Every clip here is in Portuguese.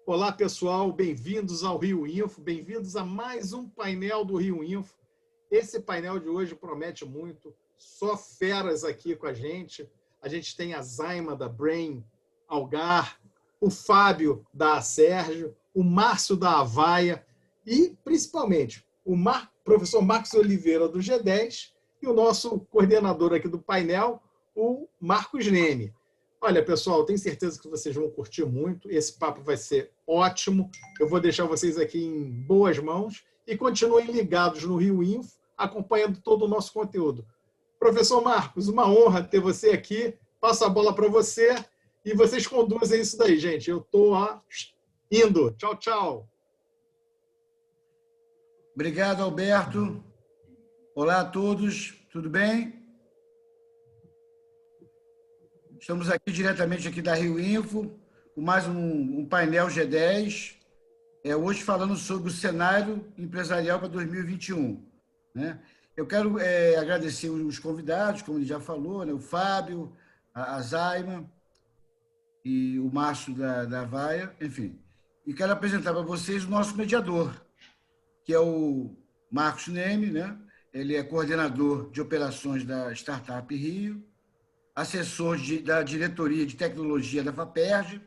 Olá, pessoal, bem-vindos ao Rio Info, bem-vindos a mais um painel do Rio Info. Esse painel de hoje promete muito, só feras aqui com a gente. A gente tem a Zaima da Brain Algar, o Fábio da Sérgio, o Márcio da Avaia e, principalmente, o professor Marcos Oliveira do G10 e o nosso coordenador aqui do painel, o Marcos Neme. Olha, pessoal, tenho certeza que vocês vão curtir muito. Esse papo vai ser ótimo. Eu vou deixar vocês aqui em boas mãos e continuem ligados no Rio Info, acompanhando todo o nosso conteúdo. Professor Marcos, uma honra ter você aqui. Passo a bola para você e vocês conduzem isso daí, gente. Eu estou indo. Tchau, tchau. Obrigado, Alberto. Olá a todos, tudo bem? Estamos aqui diretamente aqui da Rio Info, com mais um painel G10, hoje falando sobre o cenário empresarial para 2021. Né? Eu quero agradecer os convidados, como ele já falou, né? O Fábio, a Zaima e o Márcio da Avaia, enfim. E quero apresentar para vocês o nosso mediador, que é o Marcos Neme, né? Ele é coordenador de operações da Startup Rio, assessor da diretoria de tecnologia da FAPERJ,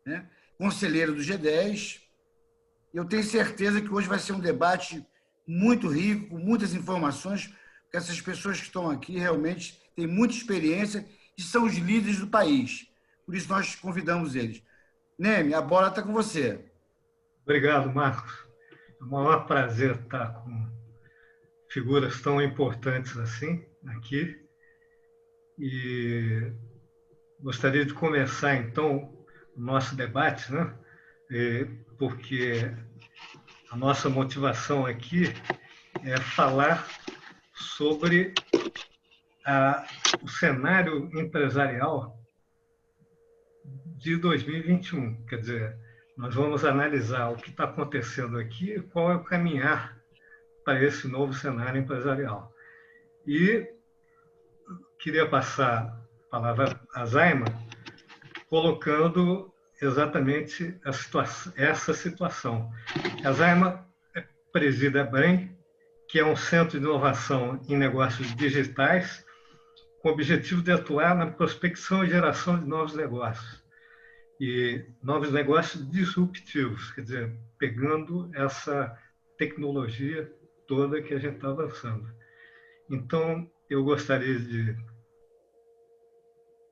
né? Conselheiro do G10. Eu tenho certeza que hoje vai ser um debate muito rico, com muitas informações, porque essas pessoas que estão aqui realmente têm muita experiência e são os líderes do país. Por isso nós convidamos eles. Neme, a bola está com você. Obrigado, Marcos. É um maior prazer estar com figuras tão importantes assim aqui. E gostaria de começar, então, o nosso debate, né? Porque a nossa motivação aqui é falar sobre o cenário empresarial de 2021. Quer dizer, nós vamos analisar o que está acontecendo aqui e qual é o caminhar para esse novo cenário empresarial. E queria passar a palavra a Zaima, colocando exatamente essa situação. A Zaima preside a Brain, que é um centro de inovação em negócios digitais, com o objetivo de atuar na prospecção e geração de novos negócios. E novos negócios disruptivos, quer dizer, pegando essa tecnologia toda que a gente está avançando. Então, eu gostaria de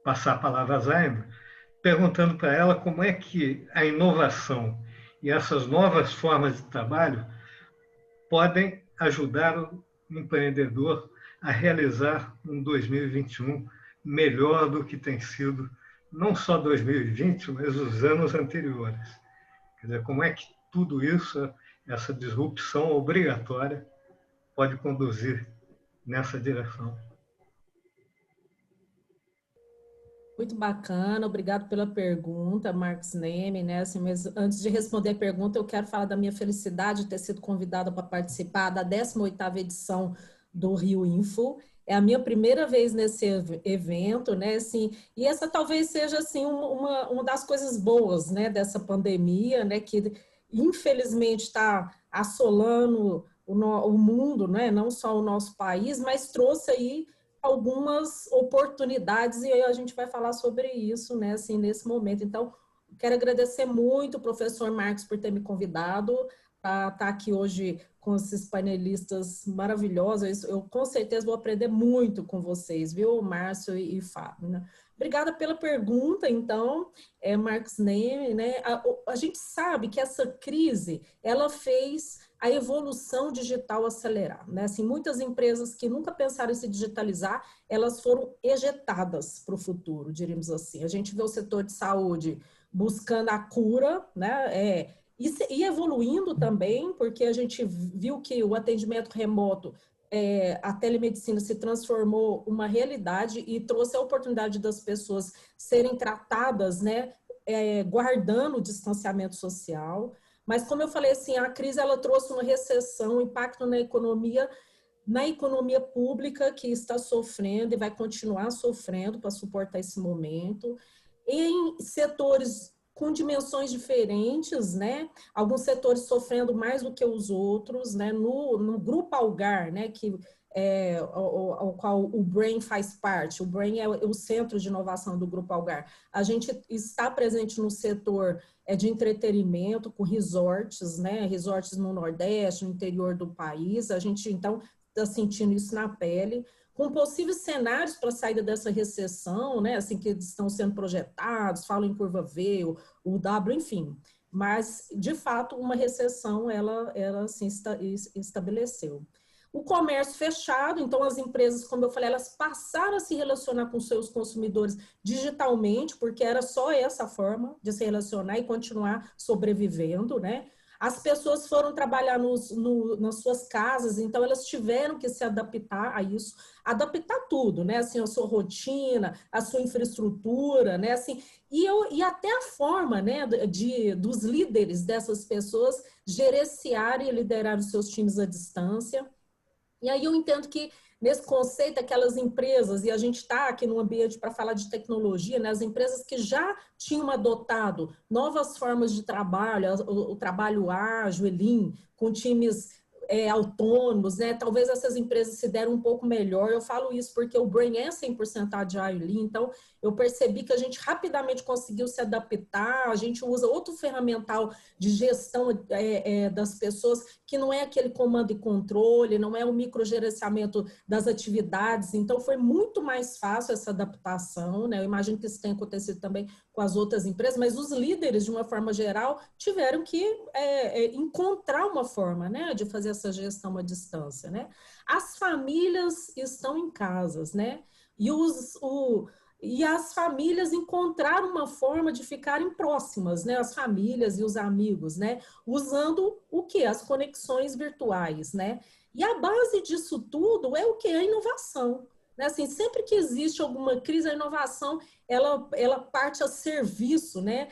passar a palavra a Zaima, perguntando para ela como é que a inovação e essas novas formas de trabalho podem ajudar o empreendedor a realizar um 2021 melhor do que tem sido não só 2020, mas os anos anteriores. Quer dizer, como é que tudo isso, essa disrupção obrigatória, pode conduzir nessa direção? Muito bacana, obrigado pela pergunta, Marcos Neme, né? Assim, mas antes de responder a pergunta, eu quero falar da minha felicidade de ter sido convidada para participar da 18ª edição do Rio Info. É a minha primeira vez nesse evento, né? Assim, e essa talvez seja assim uma das coisas boas, né, dessa pandemia, né, que infelizmente está assolando o mundo, né? Não só o nosso país, mas trouxe aí algumas oportunidades e a gente vai falar sobre isso, né, assim, nesse momento. Então, quero agradecer muito o professor Marcos por ter me convidado para estar aqui hoje com esses panelistas maravilhosos. Eu com certeza vou aprender muito com vocês, viu, Márcio e Fábio, né? Obrigada pela pergunta, então, Marcos Neme, né? A gente sabe que essa crise, ela fez a evolução digital acelerar, né? Assim, muitas empresas que nunca pensaram em se digitalizar, elas foram ejetadas para o futuro, diríamos assim. A gente vê o setor de saúde buscando a cura, né? E evoluindo também, porque a gente viu que o atendimento remoto, a telemedicina se transformou uma realidade e trouxe a oportunidade das pessoas serem tratadas, né? Guardando o distanciamento social. Mas, como eu falei, assim, a crise ela trouxe uma recessão, um impacto na economia pública, que está sofrendo e vai continuar sofrendo para suportar esse momento. Em setores com dimensões diferentes, né? Alguns setores sofrendo mais do que os outros, né? No Grupo Algar, né? Que ao qual o Brain faz parte. O Brain é o centro de inovação do Grupo Algar. A gente está presente no setor de entretenimento, com resorts, né? Resorts no Nordeste, no interior do país. A gente, então, está sentindo isso na pele, com possíveis cenários para a saída dessa recessão, né? Assim, que estão sendo projetados, falam em curva V, o W, enfim. Mas, de fato, uma recessão, ela se estabeleceu. O comércio fechado, então as empresas, como eu falei, elas passaram a se relacionar com seus consumidores digitalmente, porque era só essa forma de se relacionar e continuar sobrevivendo, né? As pessoas foram trabalhar nas suas casas, então elas tiveram que se adaptar a isso, adaptar tudo, né? Assim, a sua rotina, a sua infraestrutura, né? Assim, e até a forma, né, dos líderes dessas pessoas gerenciarem e liderar os seus times à distância. E aí eu entendo que nesse conceito, aquelas empresas, e a gente está aqui no ambiente para falar de tecnologia, né, as empresas que já tinham adotado novas formas de trabalho, o trabalho ágil, lean, com times autônomos, né? Talvez essas empresas se deram um pouco melhor. Eu falo isso porque o Brain é 100% agile, lean, então eu percebi que a gente rapidamente conseguiu se adaptar, a gente usa outro ferramental de gestão das pessoas, que não é aquele comando e controle, não é o microgerenciamento das atividades, então foi muito mais fácil essa adaptação, né? Eu imagino que isso tenha acontecido também com as outras empresas, mas os líderes, de uma forma geral, tiveram que encontrar uma forma, né, de fazer essa gestão à distância, né? As famílias estão em casas, né? E as famílias encontraram uma forma de ficarem próximas, né? As famílias e os amigos, né? Usando o quê? As conexões virtuais, né? E a base disso tudo é o quê? A inovação. Né? Assim, sempre que existe alguma crise, a inovação, ela parte a serviço, né?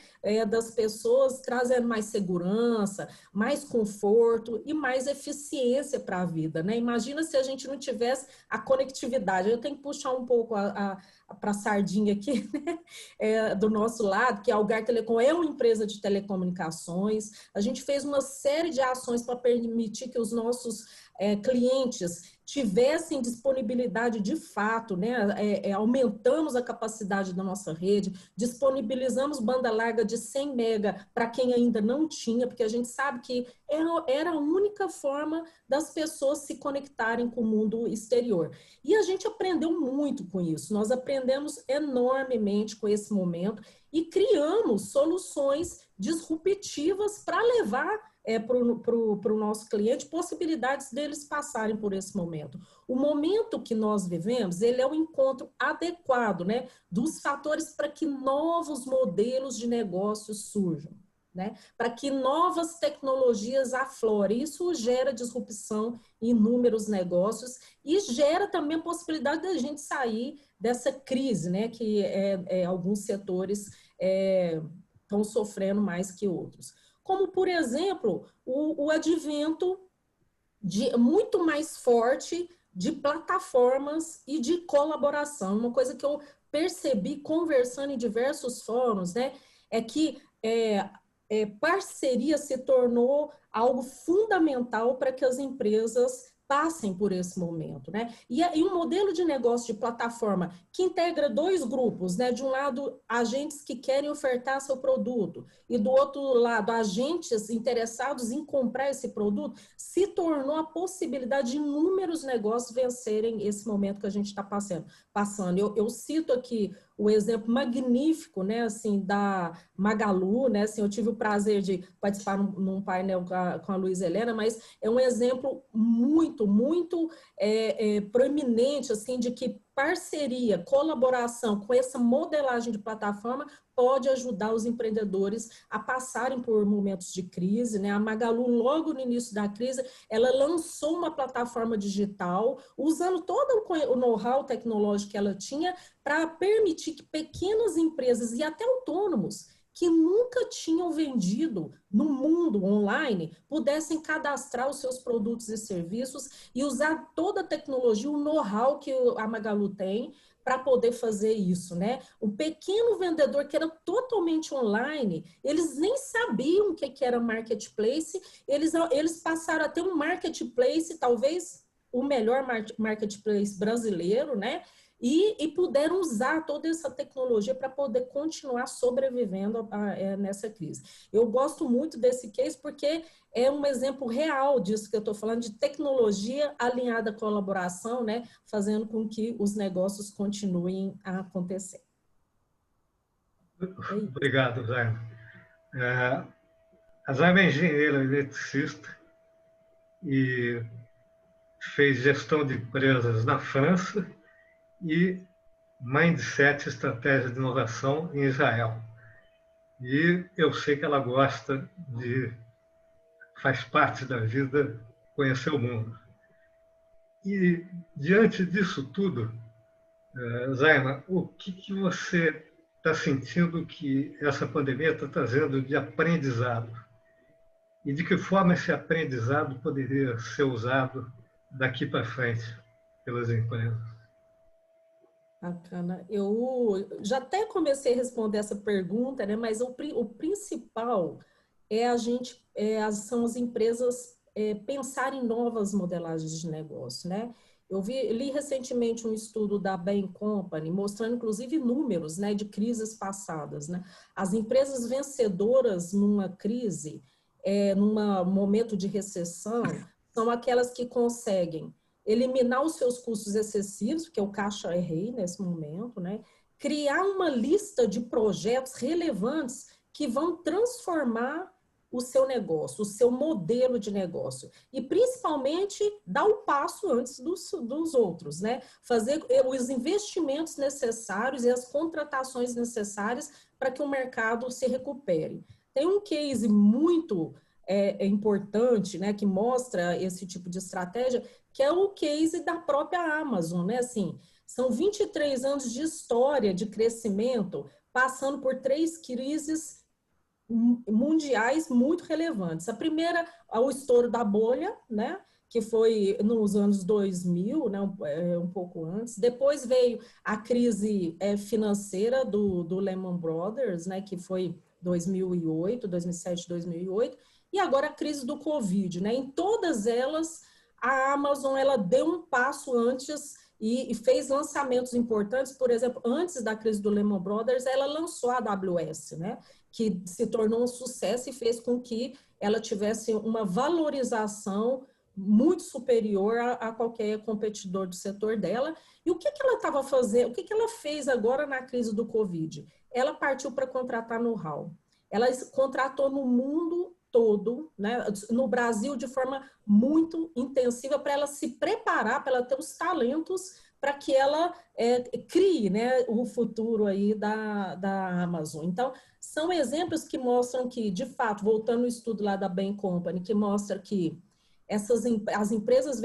Das pessoas, trazendo mais segurança, mais conforto e mais eficiência para a vida, né? Imagina se a gente não tivesse a conectividade. Eu tenho que puxar um pouco para a sardinha aqui, né? Do nosso lado, que a Algar Telecom é uma empresa de telecomunicações. A gente fez uma série de ações para permitir que os nossos clientes tivessem disponibilidade de fato, né? Aumentamos a capacidade da nossa rede, disponibilizamos banda larga de 100 mega para quem ainda não tinha, porque a gente sabe que era a única forma das pessoas se conectarem com o mundo exterior. E a gente aprendeu muito com isso, nós aprendemos enormemente com esse momento e criamos soluções disruptivas para levar para o nosso cliente possibilidades deles passarem por esse momento. O momento que nós vivemos, ele é o encontro adequado, né, dos fatores para que novos modelos de negócios surjam, né, para que novas tecnologias aflorem. Isso gera disrupção em inúmeros negócios e gera também a possibilidade da gente sair dessa crise, né, que alguns setores estão sofrendo mais que outros. Como, por exemplo, o advento muito mais forte de plataformas e de colaboração. Uma coisa que eu percebi conversando em diversos fóruns, né, é que parceria se tornou algo fundamental para que as empresas passem por esse momento, né? E um modelo de negócio de plataforma que integra dois grupos, né? De um lado, agentes que querem ofertar seu produto e do outro lado, agentes interessados em comprar esse produto, se tornou a possibilidade de inúmeros negócios vencerem esse momento que a gente está passando. Eu cito aqui o exemplo magnífico, né, assim, da Magalu, né, assim, eu tive o prazer de participar num painel com a Luísa Helena, mas é um exemplo muito proeminente, assim, de que parceria, colaboração com essa modelagem de plataforma pode ajudar os empreendedores a passarem por momentos de crise, né? A Magalu, logo no início da crise, ela lançou uma plataforma digital, usando todo o know-how tecnológico que ela tinha para permitir que pequenas empresas e até autônomos que nunca tinham vendido no mundo online, pudessem cadastrar os seus produtos e serviços e usar toda a tecnologia, o know-how que a Magalu tem, para poder fazer isso, né? O pequeno vendedor que era totalmente online, eles nem sabiam o que era marketplace, eles passaram a ter um marketplace, talvez o melhor marketplace brasileiro, né? E puderam usar toda essa tecnologia para poder continuar sobrevivendo nessa crise. Eu gosto muito desse case porque é um exemplo real disso que eu estou falando, de tecnologia alinhada à colaboração, né? Fazendo com que os negócios continuem a acontecer. Obrigado, Zaima. A Zaima é engenheira eletricista e fez gestão de empresas na França e Mindset, estratégia de inovação em Israel. E eu sei que ela gosta faz parte da vida, conhecer o mundo. E diante disso tudo, Zaima, o que você está sentindo que essa pandemia está trazendo de aprendizado? E de que forma esse aprendizado poderia ser usado daqui para frente pelas empresas? Bacana. Eu já até comecei a responder essa pergunta, né? Mas o principal são as empresas pensarem em novas modelagens de negócio, né? Li recentemente um estudo da Bain Company mostrando, inclusive, números, né, de crises passadas, né? As empresas vencedoras numa crise, num momento de recessão, são aquelas que conseguem eliminar os seus custos excessivos, porque o caixa é rei nesse momento, né? Criar uma lista de projetos relevantes que vão transformar o seu negócio, o seu modelo de negócio. E, principalmente, dar o passo antes dos outros, né? Fazer os investimentos necessários e as contratações necessárias para que o mercado se recupere. Tem um case muito importante, né, que mostra esse tipo de estratégia, que é o case da própria Amazon, né? Assim, são 23 anos de história de crescimento, passando por 3 crises mundiais muito relevantes. A primeira, o estouro da bolha, né? Que foi nos anos 2000, né? Um pouco antes. Depois veio a crise financeira do Lehman Brothers, né? Que foi 2008, 2007, 2008. E agora a crise do Covid, né? Em todas elas, a Amazon ela deu um passo antes e fez lançamentos importantes. Por exemplo, antes da crise do Lehman Brothers, ela lançou a AWS, né? Que se tornou um sucesso e fez com que ela tivesse uma valorização muito superior a qualquer competidor do setor dela. E o que ela estava fazendo? O que ela fez agora na crise do Covid? Ela partiu para contratar know-how. Ela contratou no mundo todo, né, no Brasil de forma muito intensiva para ela se preparar, para ela ter os talentos para que ela crie, né, o futuro aí da Amazon. Então, são exemplos que mostram que, de fato, voltando ao estudo lá da Bain Company, que mostra que as empresas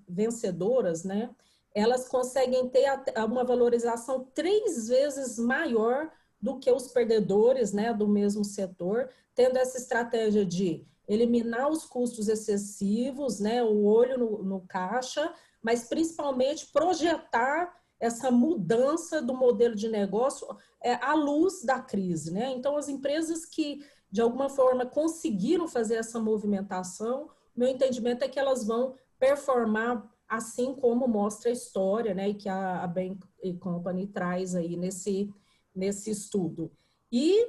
vencedoras, né, elas conseguem ter uma valorização 3 vezes maior do que os perdedores, né, do mesmo setor, tendo essa estratégia de eliminar os custos excessivos, né, o olho no caixa, mas principalmente projetar essa mudança do modelo de negócio à luz da crise, né? Então, as empresas que, de alguma forma, conseguiram fazer essa movimentação, meu entendimento é que elas vão performar assim como mostra a história, né, e que a Bain Company traz aí nesse estudo. E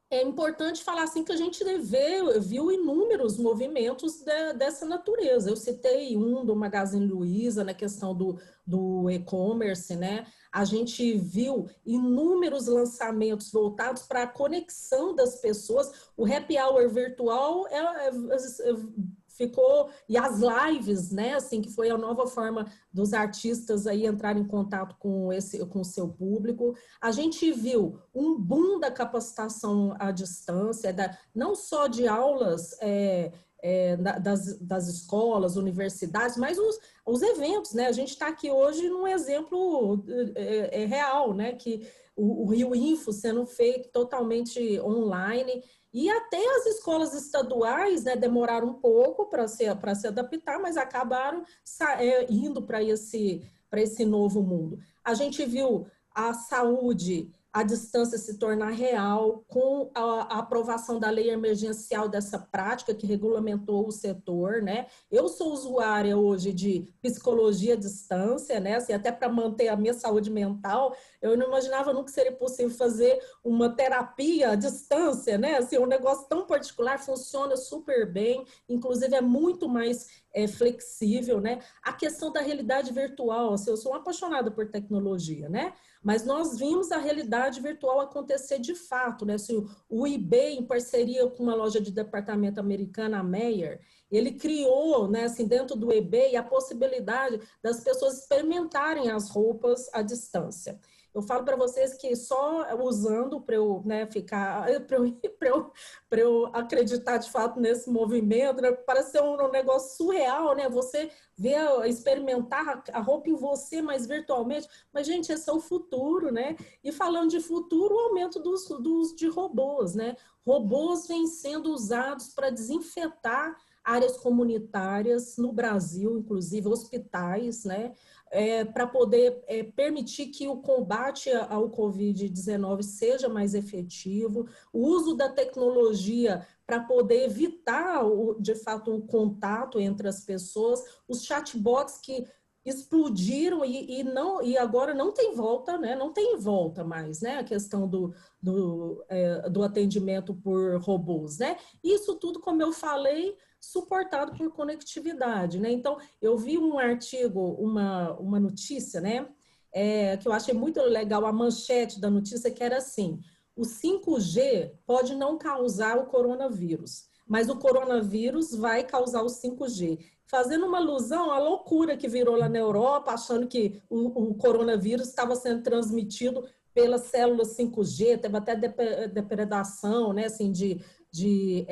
é importante falar assim que a gente viu inúmeros movimentos dessa natureza. Eu citei do Magazine Luiza na questão do e-commerce, né? A gente viu inúmeros lançamentos voltados para a conexão das pessoas. O happy hour virtual ficou, e as lives, né, assim, que foi a nova forma dos artistas aí entrarem em contato com o seu público. A gente viu um boom da capacitação à distância, não só de aulas das escolas, universidades, mas os eventos, né? A gente está aqui hoje num exemplo real, né? Que o Rio Info sendo feito totalmente online. E até as escolas estaduais, né, demoraram um pouco para se adaptar, mas acabaram indo para esse novo mundo. A gente viu a saúde à distância se tornar real com a aprovação da lei emergencial dessa prática que regulamentou o setor, né? Eu sou usuária hoje de psicologia à distância, né? Assim, até para manter a minha saúde mental, eu não imaginava nunca que seria possível fazer uma terapia à distância, né? Assim, um negócio tão particular, funciona super bem, inclusive é muito mais flexível, né? A questão da realidade virtual, assim, eu sou uma apaixonada por tecnologia, né? Mas nós vimos a realidade virtual acontecer de fato, né? Assim, o eBay, em parceria com uma loja de departamento americana, a Meijer, ele criou, né, assim, dentro do eBay, a possibilidade das pessoas experimentarem as roupas à distância. Eu falo para vocês que só usando para eu, né, ficar, para eu acreditar de fato nesse movimento, né, parece ser um negócio surreal, né? Você ver, experimentar a roupa em você, mas virtualmente. Mas, gente, esse é o futuro, né? E falando de futuro, o aumento do uso de robôs, né? Robôs vêm sendo usados para desinfetar áreas comunitárias no Brasil, inclusive hospitais, né? Para poder permitir que o combate ao Covid-19 seja mais efetivo, o uso da tecnologia para poder evitar, de fato, o contato entre as pessoas, os chatbots que explodiram e agora não tem volta, né? Não tem volta mais, né? A questão do atendimento por robôs, né? Isso tudo, como eu falei, suportado por conectividade, né? Então, eu vi um artigo, uma notícia, né? Que eu achei muito legal, a manchete da notícia, que era assim: o 5G pode não causar o coronavírus, mas o coronavírus vai causar o 5G. Fazendo uma alusão à loucura que virou lá na Europa, achando que o coronavírus estava sendo transmitido pelas células 5G, teve até depredação, né, assim, de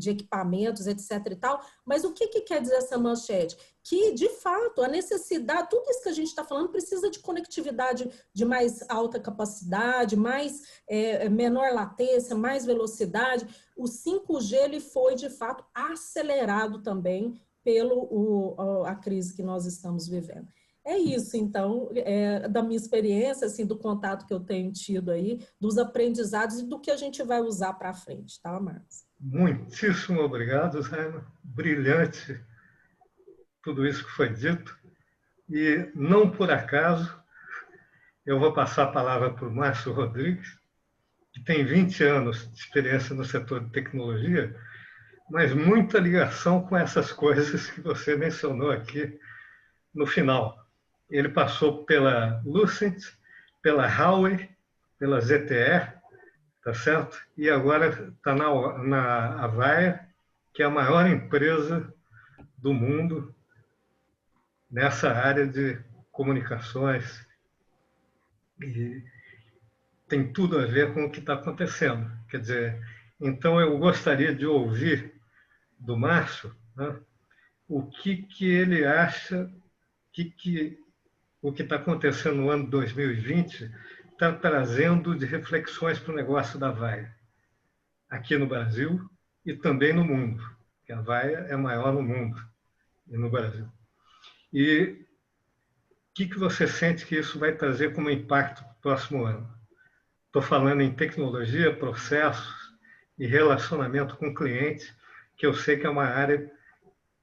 equipamentos, etc. e tal. Mas o que quer dizer essa manchete? Que, de fato, a necessidade, tudo isso que a gente está falando precisa de conectividade de mais alta capacidade, menor latência, mais velocidade. O 5G ele foi, de fato, acelerado também pela crise que nós estamos vivendo. É isso, então, da minha experiência, assim, do contato que eu tenho tido aí, dos aprendizados e do que a gente vai usar para frente, tá, Marcos? Muitíssimo obrigado, Zaina. Brilhante tudo isso que foi dito. E, não por acaso, eu vou passar a palavra para o Márcio Rodrigues, que tem 20 anos de experiência no setor de tecnologia, mas muita ligação com essas coisas que você mencionou aqui no final. Ele passou pela Lucent, pela Huawei, pela ZTE, tá certo? E agora está na Avaya, que é a maior empresa do mundo nessa área de comunicações. E tem tudo a ver com o que está acontecendo. Quer dizer, então eu gostaria de ouvir do Márcio, né, o que ele acha, o que está acontecendo no ano 2020 está trazendo de reflexões para o negócio da Avaya, aqui no Brasil e também no mundo, que a Avaya é maior no mundo e no Brasil. E o que você sente que isso vai trazer como impacto para o próximo ano? Estou falando em tecnologia, processos e relacionamento com o cliente, que eu sei que é uma área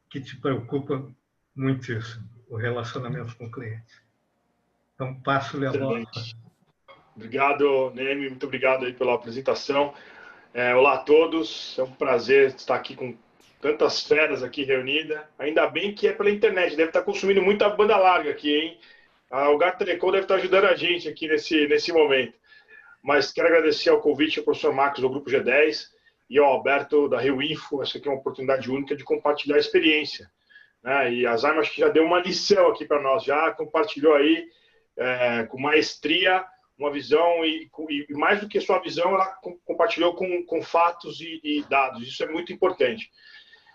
que te preocupa muitíssimo, o relacionamento com o cliente. Então, passo-lhe a bola. Obrigado, Neme, muito obrigado aí pela apresentação. Olá a todos, é um prazer estar aqui com tantas feras aqui reunidas. Ainda bem que é pela internet, deve estar consumindo muita banda larga aqui, hein? O Gato Telecom deve estar ajudando a gente aqui nesse momento. Mas quero agradecer ao convite ao professor Marcos do Grupo G10 e ao Alberto da Rio Info. Essa aqui é uma oportunidade única de compartilhar a experiência, né? E a Zaima acho que já deu uma lição aqui para nós, já compartilhou aí com maestria uma visão e mais do que sua visão, ela compartilhou com fatos e dados. Isso é muito importante.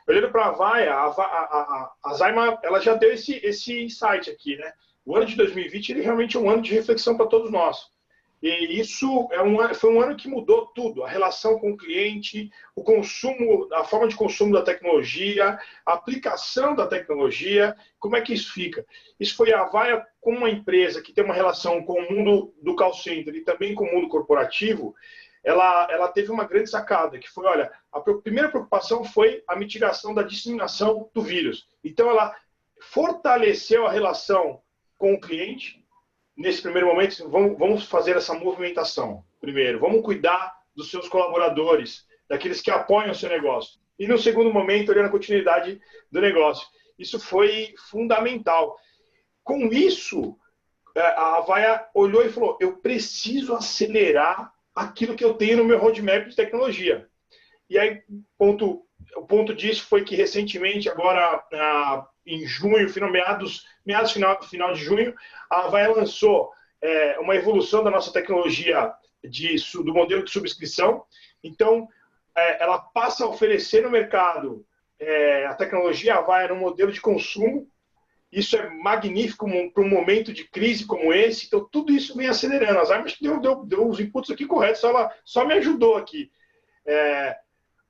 Olhando para a Avaya, a Zaima ela já deu esse insight aqui, né? O ano de 2020 ele realmente é um ano de reflexão para todos nós. E isso foi um ano que mudou tudo, a relação com o cliente, o consumo, a forma de consumo da tecnologia, a aplicação da tecnologia, como é que isso fica? Isso foi a Avaya como uma empresa que tem uma relação com o mundo do call center e também com o mundo corporativo, ela teve uma grande sacada, que foi, olha, a primeira preocupação foi a mitigação da disseminação do vírus. Então, ela fortaleceu a relação com o cliente. Nesse primeiro momento, vamos fazer essa movimentação. Primeiro, vamos cuidar dos seus colaboradores, daqueles que apoiam o seu negócio. E no segundo momento, olhando a continuidade do negócio. Isso foi fundamental. Com isso, a Avaya olhou e falou, eu preciso acelerar aquilo que eu tenho no meu roadmap de tecnologia. E aí, o ponto disso foi que recentemente, agora em junho, final de junho, a Avaya lançou uma evolução da nossa tecnologia do modelo de subscrição. Então, ela passa a oferecer no mercado a tecnologia Avaya no modelo de consumo. Isso é magnífico para um momento de crise como esse. Então, tudo isso vem acelerando. As armas deu os inputs aqui corretos, ela só me ajudou aqui.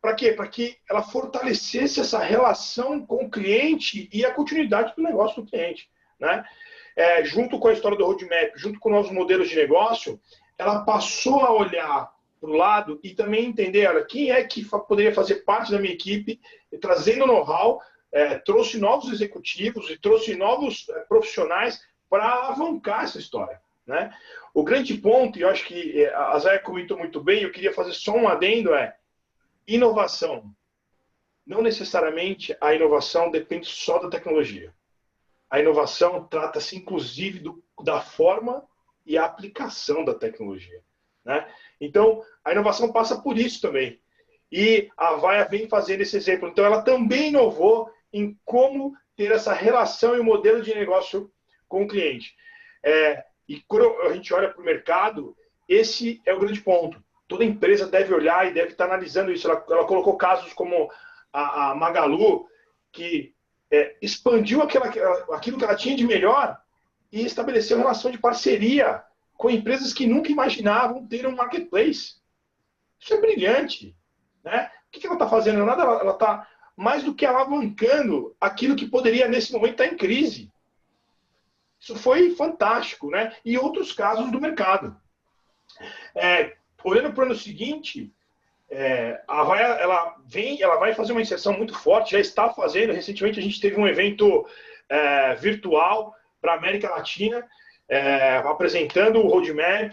Para quê? Para que ela fortalecesse essa relação com o cliente e a continuidade do negócio do cliente. Né? Junto com a história do roadmap, junto com novos modelos de negócio, ela passou a olhar para o lado e também entender, olha, quem é que poderia fazer parte da minha equipe, trazendo know-how, trouxe novos executivos e trouxe novos profissionais para alavancar essa história. Né? O grande ponto, e eu acho que a Zaya comentou muito bem, eu queria fazer só um adendo, inovação. Não necessariamente a inovação depende só da tecnologia. A inovação trata-se, inclusive, da forma e a aplicação da tecnologia. Né? Então, a inovação passa por isso também. E a Avaya vem fazendo esse exemplo. Então, ela também inovou em como ter essa relação e o modelo de negócio com o cliente. E quando a gente olha para o mercado, esse é o grande ponto. Toda empresa deve olhar e deve estar analisando isso. Ela colocou casos como a Magalu, que expandiu aquilo que ela tinha de melhor e estabeleceu relação de parceria com empresas que nunca imaginavam ter um marketplace. Isso é brilhante. Né? O que ela está fazendo? Nada, ela está mais do que alavancando aquilo que poderia, nesse momento, estar em crise. Isso foi fantástico. Né? E outros casos do mercado. Olhando para o ano seguinte, a Avaya ela vai fazer uma inserção muito forte, já está fazendo. Recentemente a gente teve um evento virtual para a América Latina, apresentando o roadmap,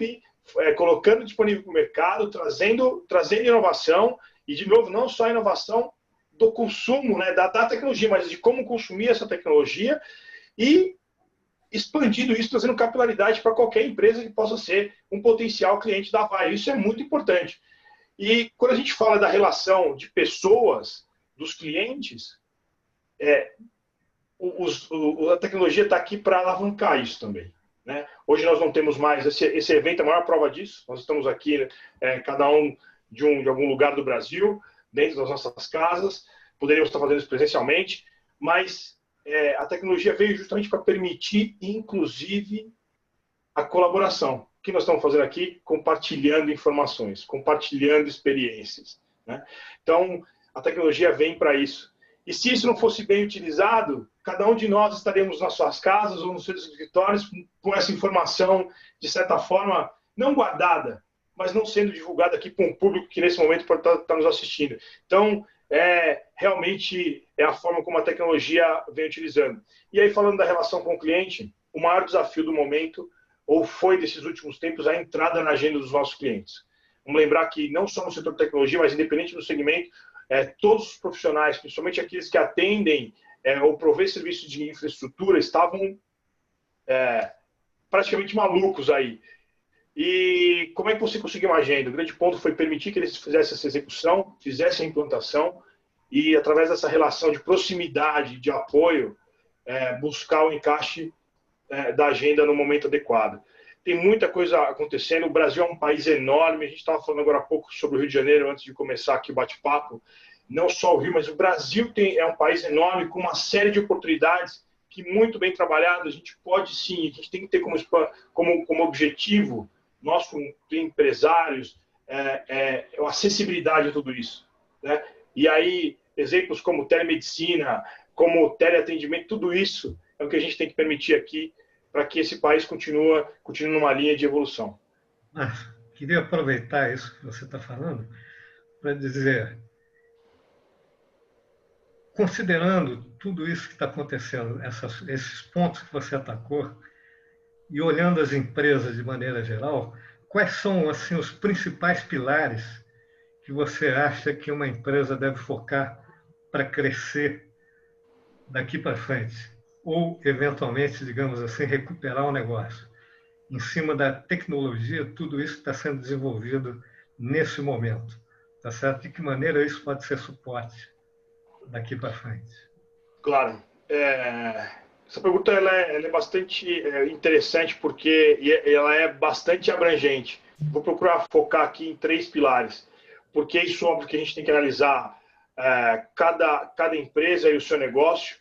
colocando disponível para o mercado, trazendo inovação, e de novo, não só a inovação do consumo, né, da tecnologia, mas de como consumir essa tecnologia e expandindo isso, trazendo capilaridade para qualquer empresa que possa ser um potencial cliente da Avaya. Isso é muito importante. E quando a gente fala da relação de pessoas, dos clientes, a tecnologia está aqui para alavancar isso também. Né? Hoje nós não temos mais, esse evento é a maior prova disso, nós estamos aqui, cada um de algum lugar do Brasil, dentro das nossas casas, poderíamos estar fazendo isso presencialmente, mas a tecnologia veio justamente para permitir, inclusive, a colaboração. O que nós estamos fazendo aqui? Compartilhando informações, compartilhando experiências. Né? Então, a tecnologia vem para isso. E se isso não fosse bem utilizado, cada um de nós estaríamos nas suas casas ou nos seus escritórios com essa informação, de certa forma, não guardada, mas não sendo divulgada aqui para um público que nesse momento pode estar nos assistindo. Então, realmente é a forma como a tecnologia vem utilizando. E aí, falando da relação com o cliente, o maior desafio do momento, ou foi desses últimos tempos, a entrada na agenda dos nossos clientes. Vamos lembrar que não só no setor de tecnologia, mas independente do segmento, todos os profissionais, principalmente aqueles que atendem ou provê serviços de infraestrutura, estavam praticamente malucos aí. E como é que você conseguiu uma agenda? O grande ponto foi permitir que eles fizessem essa execução, fizessem a implantação e, através dessa relação de proximidade, de apoio, buscar o encaixe da agenda no momento adequado. Tem muita coisa acontecendo. O Brasil é um país enorme. A gente estava falando agora há pouco sobre o Rio de Janeiro, antes de começar aqui o bate-papo. Não só o Rio, mas o Brasil é um país enorme, com uma série de oportunidades que, muito bem trabalhadas, a gente pode sim, a gente tem que ter como objetivo, nós como empresários, a acessibilidade a tudo isso, né? E aí, exemplos como telemedicina, como teleatendimento, tudo isso é o que a gente tem que permitir aqui para que esse país continue numa linha de evolução. Queria aproveitar isso que você está falando para dizer, considerando tudo isso que está acontecendo, esses pontos que você atacou, e olhando as empresas de maneira geral, quais são assim, os principais pilares que você acha que uma empresa deve focar para crescer daqui para frente? Ou, eventualmente, digamos assim, recuperar o negócio? Em cima da tecnologia, tudo isso está sendo desenvolvido nesse momento. Tá certo? De que maneira isso pode ser suporte daqui para frente? Claro. Essa pergunta ela é bastante interessante porque ela é bastante abrangente. Vou procurar focar aqui em 3 pilares, porque isso é óbvio que a gente tem que analisar cada empresa e o seu negócio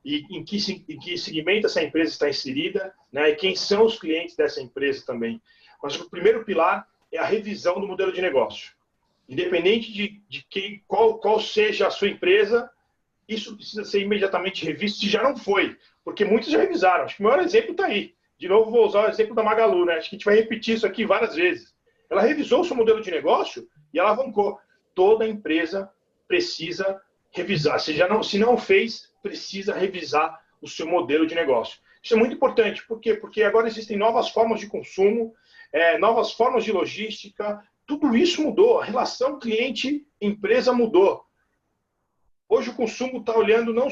e em que segmento essa empresa está inserida, né, e quem são os clientes dessa empresa também. Mas o primeiro pilar é a revisão do modelo de negócio. Independente de qual seja a sua empresa, isso precisa ser imediatamente revisto, se já não foi, porque muitos já revisaram. Acho que o maior exemplo está aí. De novo, vou usar o exemplo da Magalu, né? Acho que a gente vai repetir isso aqui várias vezes. Ela revisou o seu modelo de negócio e alavancou. Toda empresa precisa revisar. Se não fez, precisa revisar o seu modelo de negócio. Isso é muito importante. Por quê? Porque agora existem novas formas de consumo, novas formas de logística. Tudo isso mudou. A relação cliente-empresa mudou. Hoje o consumo está olhando não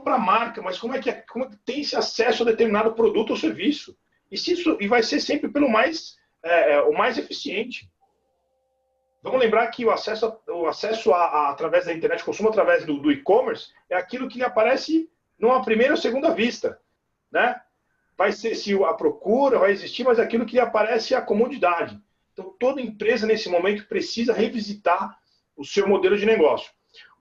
para a marca, mas como é que tem esse acesso a determinado produto ou serviço. E vai ser sempre o mais eficiente. Vamos lembrar que o acesso através da internet, o consumo através do e-commerce, é aquilo que lhe aparece numa primeira ou segunda vista, né? Vai ser se a procura vai existir, mas aquilo que lhe aparece é a comodidade. Então, toda empresa, nesse momento, precisa revisitar o seu modelo de negócio.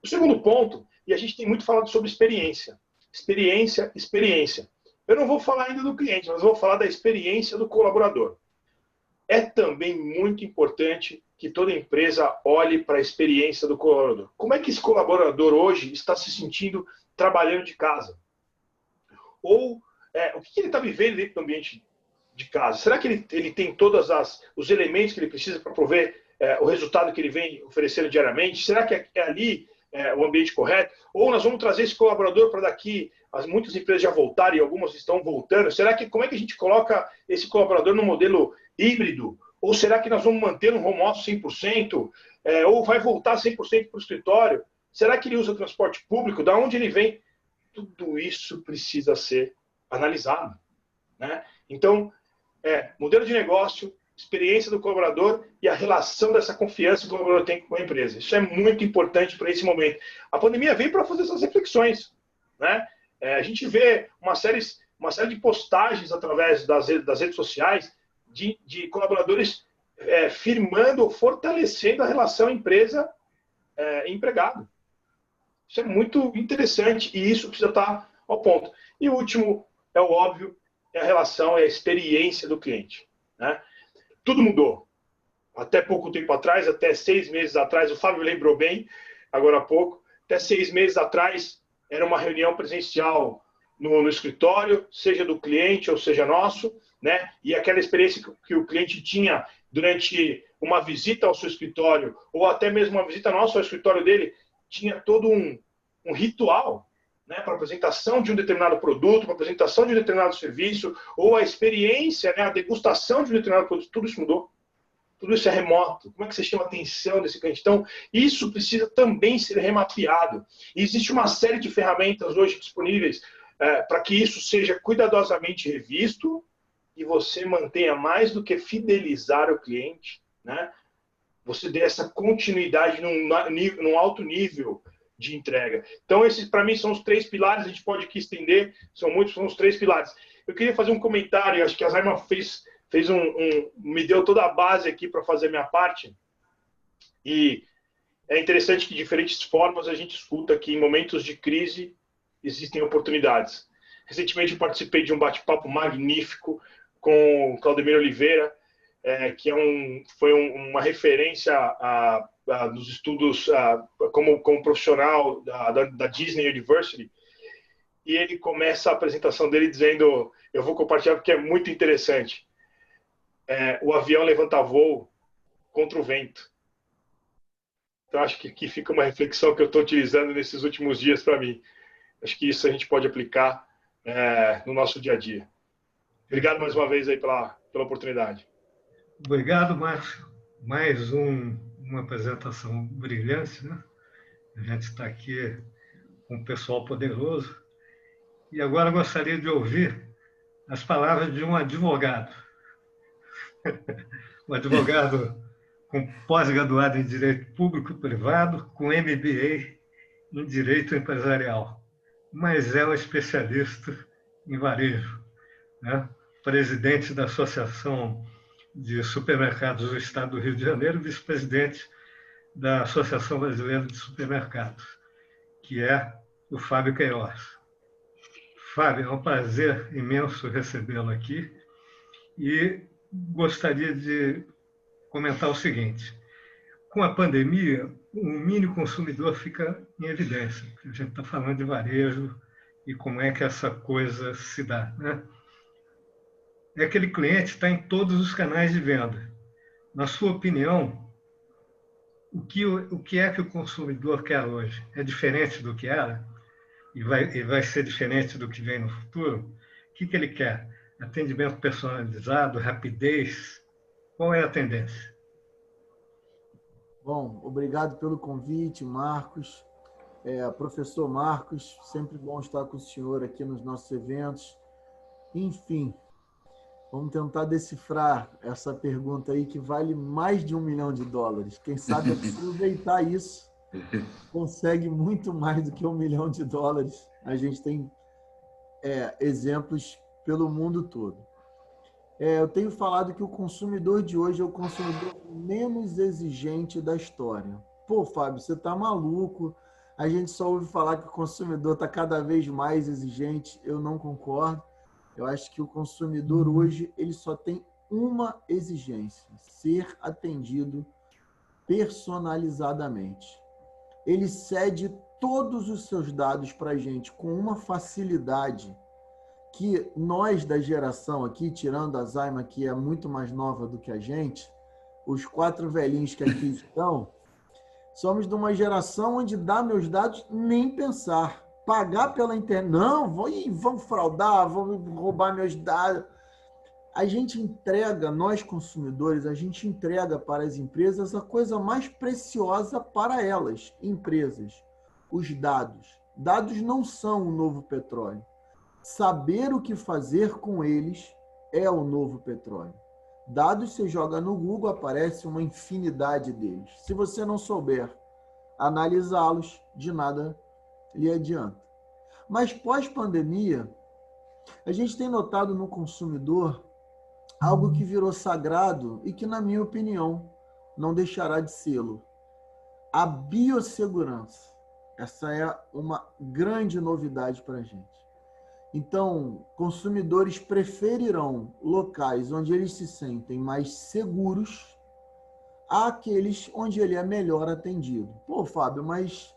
O segundo ponto, e a gente tem muito falado sobre experiência. Experiência. Eu não vou falar ainda do cliente, mas vou falar da experiência do colaborador. É também muito importante que toda empresa olhe para a experiência do colaborador. Como é que esse colaborador hoje está se sentindo trabalhando de casa? Ou o que ele está vivendo dentro do ambiente de casa? Será que ele tem todos os elementos que ele precisa para prover o resultado que ele vem oferecendo diariamente? Será que é ali o ambiente correto? Ou nós vamos trazer esse colaborador para daqui, muitas empresas já voltaram e algumas estão voltando. Como é que a gente coloca esse colaborador no modelo híbrido? Ou será que nós vamos manter um home office 100%? Ou vai voltar 100% para o escritório? Será que ele usa transporte público? Da onde ele vem? Tudo isso precisa ser analisado, né? Então, modelo de negócio, experiência do colaborador e a relação dessa confiança que o colaborador tem com a empresa. Isso é muito importante para esse momento. A pandemia veio para fazer essas reflexões, né? A gente vê uma série de postagens através das redes sociais de colaboradores firmando ou fortalecendo a relação empresa-empregado. Isso é muito interessante e isso precisa estar ao ponto. E o último, é o óbvio, é a relação, é a experiência do cliente, né? Tudo mudou. Até pouco tempo atrás, até 6 meses atrás, o Fábio lembrou bem, agora há pouco, até 6 meses atrás, era uma reunião presencial no escritório, seja do cliente ou seja nosso, né? E aquela experiência que o cliente tinha durante uma visita ao seu escritório, ou até mesmo uma visita nossa ao escritório dele, tinha todo um ritual, né, para apresentação de um determinado produto, para apresentação de um determinado serviço, ou a experiência, né, a degustação de um determinado produto. Tudo isso mudou. Tudo isso é remoto. Como é que você chama a atenção desse cliente? Então, isso precisa também ser remapeado. E existe uma série de ferramentas hoje disponíveis para que isso seja cuidadosamente revisto e você mantenha mais do que fidelizar o cliente, né? Você dê essa continuidade num alto nível de entrega. Então, esses, para mim, são os 3 pilares. A gente pode aqui estender, são os 3 pilares. Eu queria fazer um comentário, acho que a Zaima me deu toda a base aqui para fazer a minha parte. E é interessante que de diferentes formas a gente escuta que em momentos de crise existem oportunidades. Recentemente eu participei de um bate-papo magnífico com o Claudemir Oliveira, que foi uma referência nos estudos como profissional da Disney University. E ele começa a apresentação dele dizendo, eu vou compartilhar porque é muito interessante, o avião levanta voo contra o vento. Então, acho que aqui fica uma reflexão que eu estou utilizando nesses últimos dias para mim. Acho que isso a gente pode aplicar no nosso dia a dia. Obrigado mais uma vez aí pela oportunidade. Obrigado, Márcio. Mais uma apresentação brilhante, né? A gente está aqui com um pessoal poderoso. E agora gostaria de ouvir as palavras de um advogado. Um advogado com pós-graduado em Direito Público e Privado, com MBA em Direito Empresarial, mas é um especialista em varejo, né? Presidente da Associação de Supermercados do Estado do Rio de Janeiro, vice-presidente da Associação Brasileira de Supermercados, que é o Fábio Queiroz. Fábio, é um prazer imenso recebê-lo aqui e gostaria de comentar o seguinte. Com a pandemia, o mini consumidor fica em evidência. A gente está falando de varejo e como é que essa coisa se dá, né? É aquele cliente que está em todos os canais de venda. Na sua opinião, o que é que o consumidor quer hoje? É diferente do que era? E vai ser diferente do que vem no futuro? O que ele quer? Atendimento personalizado, rapidez? Qual é a tendência? Bom, obrigado pelo convite, Marcos. Professor Marcos, sempre bom estar com o senhor aqui nos nossos eventos. Enfim, vamos tentar decifrar essa pergunta aí que vale mais de $1 milhão. Quem sabe aproveitar isso consegue muito mais do que $1 milhão. A gente tem exemplos pelo mundo todo. Eu tenho falado que o consumidor de hoje é o consumidor menos exigente da história. Pô, Fábio, você tá maluco? A gente só ouve falar que o consumidor está cada vez mais exigente. Eu não concordo. Eu acho que o consumidor hoje ele só tem uma exigência: ser atendido personalizadamente. Ele cede todos os seus dados para a gente com uma facilidade que nós da geração aqui, tirando a Zaima, que é muito mais nova do que a gente, os 4 velhinhos que aqui estão, somos de uma geração onde dar meus dados nem pensar. Pagar pela internet, não, vão fraudar, vão roubar meus dados. A gente entrega, nós consumidores, a gente entrega para as empresas a coisa mais preciosa para elas, empresas, os dados. Dados não são o novo petróleo. Saber o que fazer com eles é o novo petróleo. Dados, você joga no Google, aparece uma infinidade deles. Se você não souber analisá-los, de nada lhe adianta. Mas pós-pandemia, a gente tem notado no consumidor algo que virou sagrado e que, na minha opinião, não deixará de sê-lo. A biossegurança. Essa é uma grande novidade para a gente. Então, consumidores preferirão locais onde eles se sentem mais seguros àqueles onde ele é melhor atendido. Pô, Fábio, mas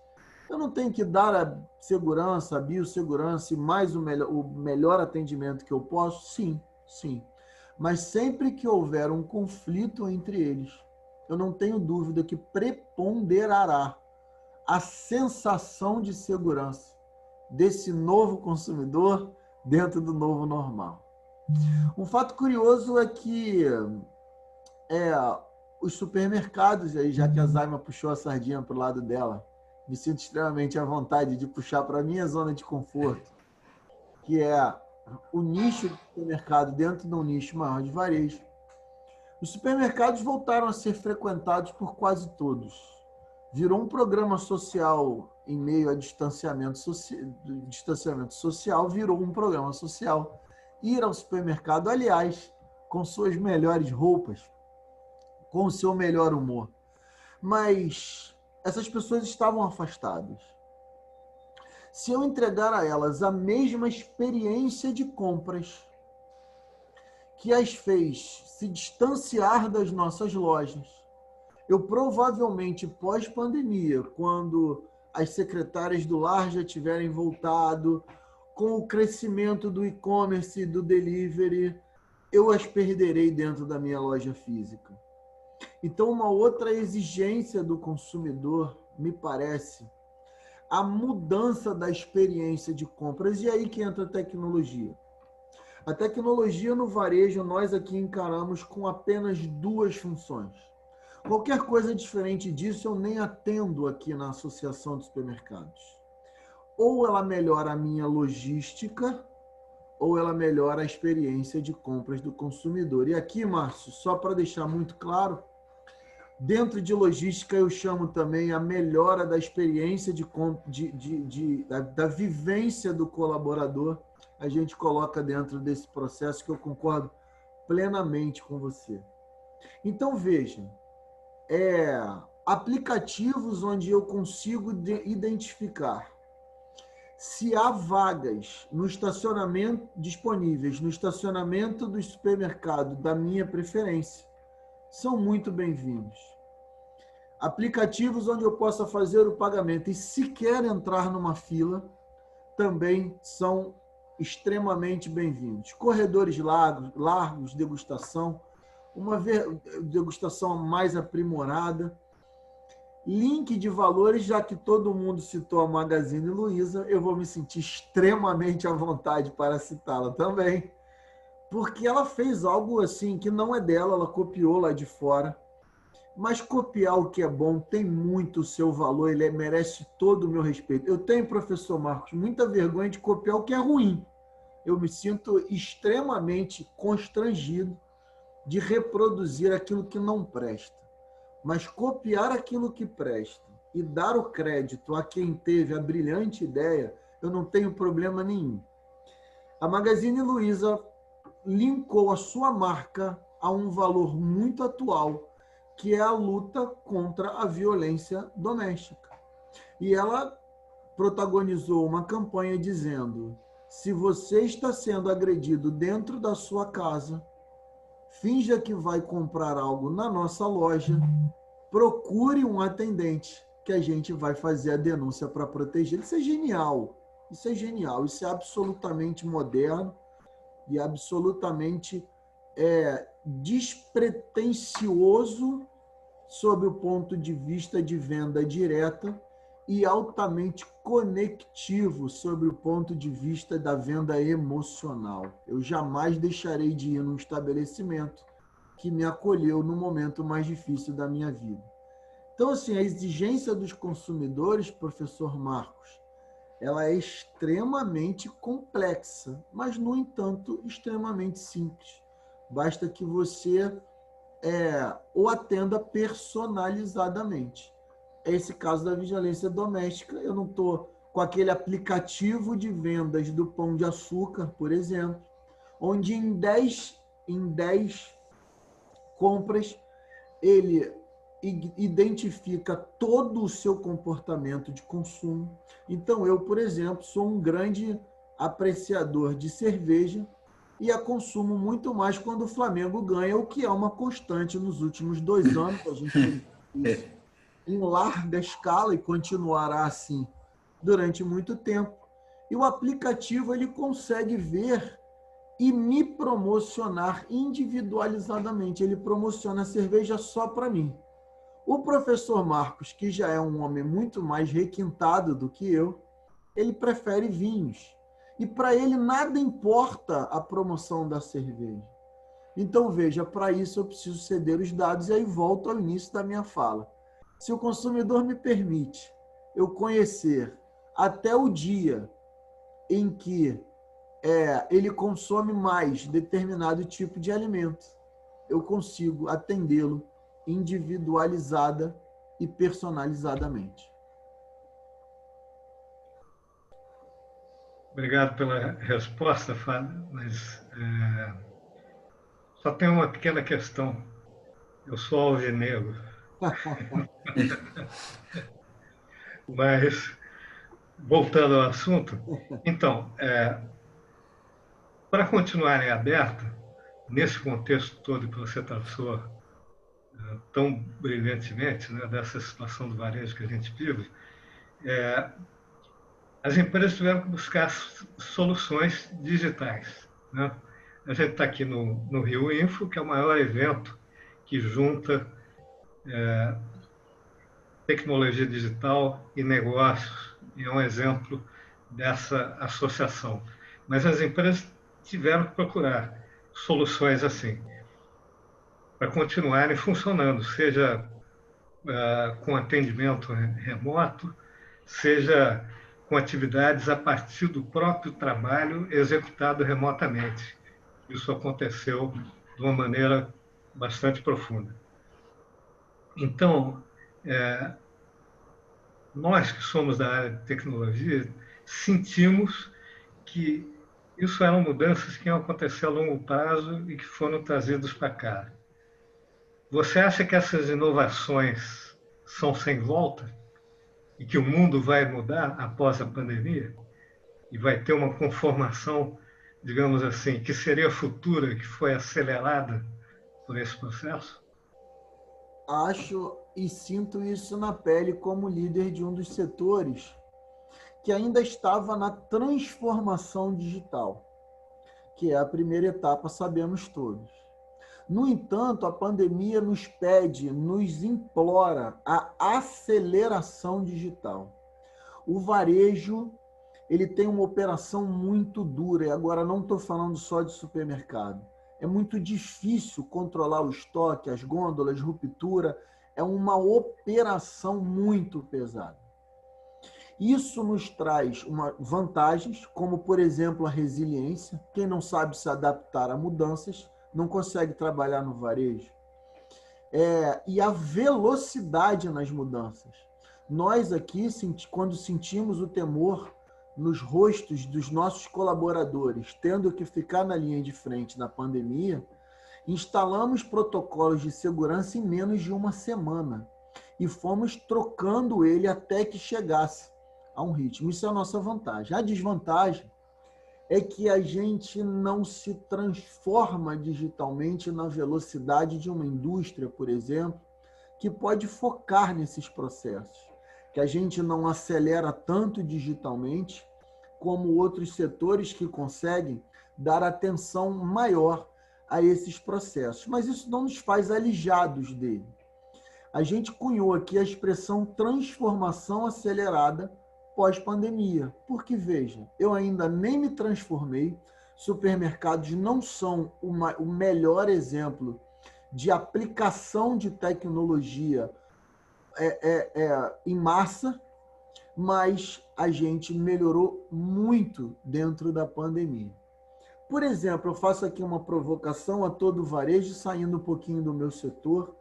eu não tenho que dar a segurança, a biossegurança e mais o melhor atendimento que eu posso? Sim, sim. Mas sempre que houver um conflito entre eles, eu não tenho dúvida que preponderará a sensação de segurança desse novo consumidor dentro do novo normal. Um fato curioso é que os supermercados, aí, já que a Zaima puxou a sardinha para o lado dela, me sinto extremamente à vontade de puxar para a minha zona de conforto, que é o nicho do supermercado dentro de um nicho maior de varejo. Os supermercados voltaram a ser frequentados por quase todos. Virou um programa social em meio a distanciamento social, virou um programa social. Ir ao supermercado, aliás, com suas melhores roupas, com o seu melhor humor. Mas essas pessoas estavam afastadas. Se eu entregar a elas a mesma experiência de compras que as fez se distanciar das nossas lojas. Eu provavelmente, pós-pandemia, quando as secretárias do lar já tiverem voltado, com o crescimento do e-commerce e do delivery, eu as perderei dentro da minha loja física. Então, uma outra exigência do consumidor, me parece, a mudança da experiência de compras. E aí que entra a tecnologia. A tecnologia no varejo, nós aqui encaramos com apenas duas funções. Qualquer coisa diferente disso, eu nem atendo aqui na Associação de Supermercados. Ou ela melhora a minha logística, ou ela melhora a experiência de compras do consumidor. E aqui, Márcio, só para deixar muito claro, dentro de logística eu chamo também a melhora da experiência da vivência do colaborador. A gente coloca dentro desse processo que eu concordo plenamente com você. Então, veja, aplicativos onde eu consigo identificar se há vagas no estacionamento disponíveis no estacionamento do supermercado da minha preferência, são muito bem-vindos. Aplicativos onde eu possa fazer o pagamento e sequer entrar numa fila também são extremamente bem-vindos. Corredores largos, degustação, uma degustação mais aprimorada. Link de valores, já que todo mundo citou a Magazine Luiza, eu vou me sentir extremamente à vontade para citá-la também, porque ela fez algo assim que não é dela, ela copiou lá de fora. Mas copiar o que é bom tem muito o seu valor, ele merece todo o meu respeito. Eu tenho, professor Marcos, muita vergonha de copiar o que é ruim. Eu me sinto extremamente constrangido de reproduzir aquilo que não presta. Mas copiar aquilo que presta e dar o crédito a quem teve a brilhante ideia, eu não tenho problema nenhum. A Magazine Luiza linkou a sua marca a um valor muito atual, que é a luta contra a violência doméstica. E ela protagonizou uma campanha dizendo: se você está sendo agredido dentro da sua casa, finja que vai comprar algo na nossa loja, procure um atendente, que a gente vai fazer a denúncia para proteger. Isso é genial, isso é genial, isso é absolutamente moderno e absolutamente despretensioso sob o ponto de vista de venda direta e altamente conectivo sobre o ponto de vista da venda emocional. Eu jamais deixarei de ir num estabelecimento que me acolheu no momento mais difícil da minha vida. Então, assim, a exigência dos consumidores, professor Marcos, ela é extremamente complexa, mas, no entanto, extremamente simples. Basta que você o atenda personalizadamente. É esse caso da vigilância doméstica. Eu não estou com aquele aplicativo de vendas do Pão de Açúcar, por exemplo, onde em 10 compras ele identifica todo o seu comportamento de consumo. Então, eu, por exemplo, sou um grande apreciador de cerveja e a consumo muito mais quando o Flamengo ganha, o que é uma constante nos últimos 2 anos. A gente tem isso em larga escala e continuará assim durante muito tempo. E o aplicativo ele consegue ver e me promocionar individualizadamente. Ele promociona a cerveja só para mim. O professor Marcos, que já é um homem muito mais requintado do que eu, ele prefere vinhos. E para ele nada importa a promoção da cerveja. Então, veja, para isso eu preciso ceder os dados e aí volto ao início da minha fala. Se o consumidor me permite eu conhecer até o dia em que ele consome mais determinado tipo de alimento, eu consigo atendê-lo individualizada e personalizadamente. Obrigado pela resposta, Fábio, mas só tem uma pequena questão. Eu sou alvinegro. Mas, voltando ao assunto, então, para continuar em aberto, nesse contexto todo que você traçou tão brilhantemente, né, dessa situação do varejo que a gente vive, as empresas tiveram que buscar soluções digitais, né? A gente está aqui no Rio Info, que é o maior evento que junta tecnologia digital e negócios, e é um exemplo dessa associação. Mas as empresas tiveram que procurar soluções assim, para continuarem funcionando, seja com atendimento remoto, seja com atividades a partir do próprio trabalho executado remotamente. Isso aconteceu de uma maneira bastante profunda. Então, nós que somos da área de tecnologia, sentimos que isso eram mudanças que iam acontecer a longo prazo e que foram trazidas para cá. Você acha que essas inovações são sem volta? E que o mundo vai mudar após a pandemia? E vai ter uma conformação, digamos assim, que seria futura, que foi acelerada por esse processo? Acho e sinto isso na pele como líder de um dos setores que ainda estava na transformação digital, que é a primeira etapa, sabemos todos. No entanto, a pandemia nos pede, nos implora a aceleração digital. O varejo, ele tem uma operação muito dura, e agora não estou falando só de supermercado. É muito difícil controlar o estoque, as gôndolas, ruptura, é uma operação muito pesada. Isso nos traz vantagens, como, por exemplo, a resiliência. Quem não sabe se adaptar a mudanças não consegue trabalhar no varejo. E a velocidade nas mudanças. Nós aqui, quando sentimos o temor nos rostos dos nossos colaboradores, tendo que ficar na linha de frente na pandemia, instalamos protocolos de segurança em menos de uma semana e fomos trocando ele até que chegasse a um ritmo. Isso é a nossa vantagem. A desvantagem é que a gente não se transforma digitalmente na velocidade de uma indústria, por exemplo, que pode focar nesses processos, que a gente não acelera tanto digitalmente como outros setores que conseguem dar atenção maior a esses processos. Mas isso não nos faz alijados dele. A gente cunhou aqui a expressão transformação acelerada pós-pandemia. Porque, veja, eu ainda nem me transformei, supermercados não são o melhor exemplo de aplicação de tecnologia em massa, mas a gente melhorou muito dentro da pandemia. Por exemplo, eu faço aqui uma provocação a todo o varejo, saindo um pouquinho do meu setor,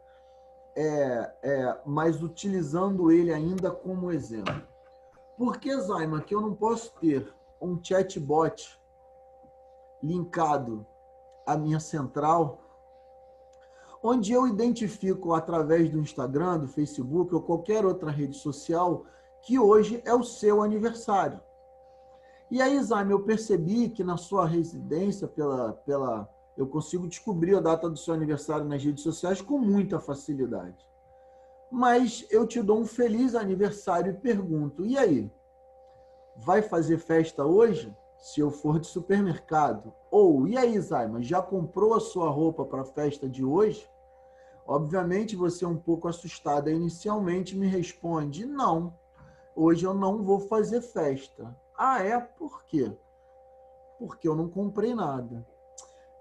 mas utilizando ele ainda como exemplo. Por que, Zaima, que eu não posso ter um chatbot linkado à minha central, onde eu identifico através do Instagram, do Facebook ou qualquer outra rede social que hoje é o seu aniversário? E aí, Zaima, eu percebi que na sua residência, eu consigo descobrir a data do seu aniversário nas redes sociais com muita facilidade. Mas eu te dou um feliz aniversário e pergunto, e aí? Vai fazer festa hoje? Se eu for de supermercado. Ou, e aí, Zaima, já comprou a sua roupa para a festa de hoje? Obviamente, você é um pouco assustada inicialmente, me responde, não, hoje eu não vou fazer festa. Ah, é? Por quê? Porque eu não comprei nada.